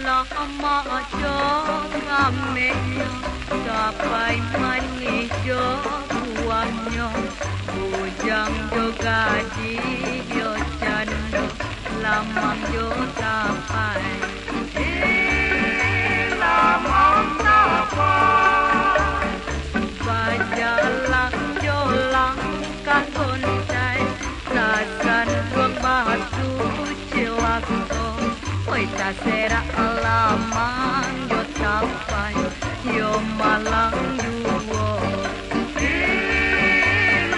Lama jong amenya sampai manijo buahnya bujang jo gaji yo cando lamang jo sampai lamang sampai bajalang jo langkah kontai sasan buang batu cilakso oi tak serah lamang yo sampai yo malang duo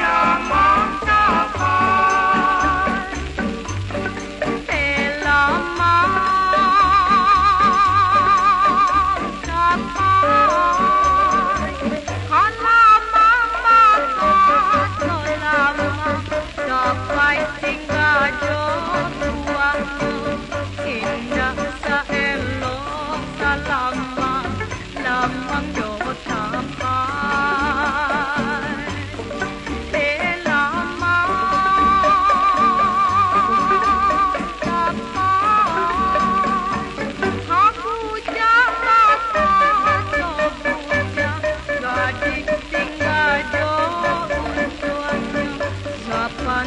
lamang sampai lamang sampai halamang makat lamang sampai tinggal jo buahnya indah saelok salamang lamang yo sampai lamang sampai aku jangan punya gadis tinggal jo untuannya kapan